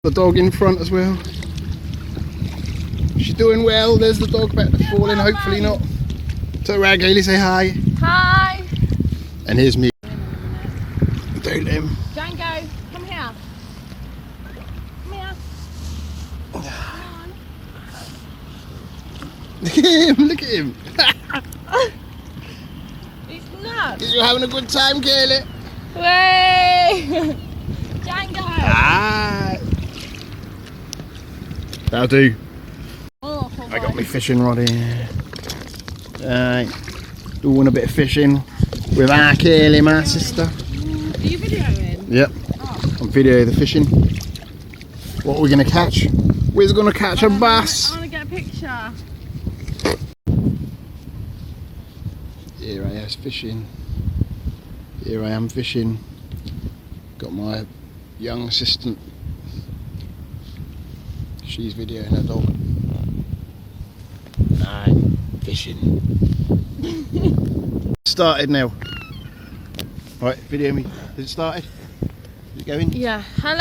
The dog in front as well. She's doing well. There's the dog back to falling, hopefully not. So Gailey, say hi. Hi. And here's me. Don't let him. Django, come here. Come here. Come on. Look at him, look at him. He's nuts. You're having a good time, Gailey. Way. Django. Ah. That'll do. Oh, I got my fishing rod here. Doing a bit of fishing with our Gailey, my sister. Are you videoing? Yep. Oh. I'm videoing the fishing. What are we going to catch? We're going to catch a bass. I want to get a picture. Here I am fishing. Here I am fishing. Got my young assistant. She's videoing her dog. I'm fishing. Started now. Right, video me. Has it started? Is it going? Yeah. Hello.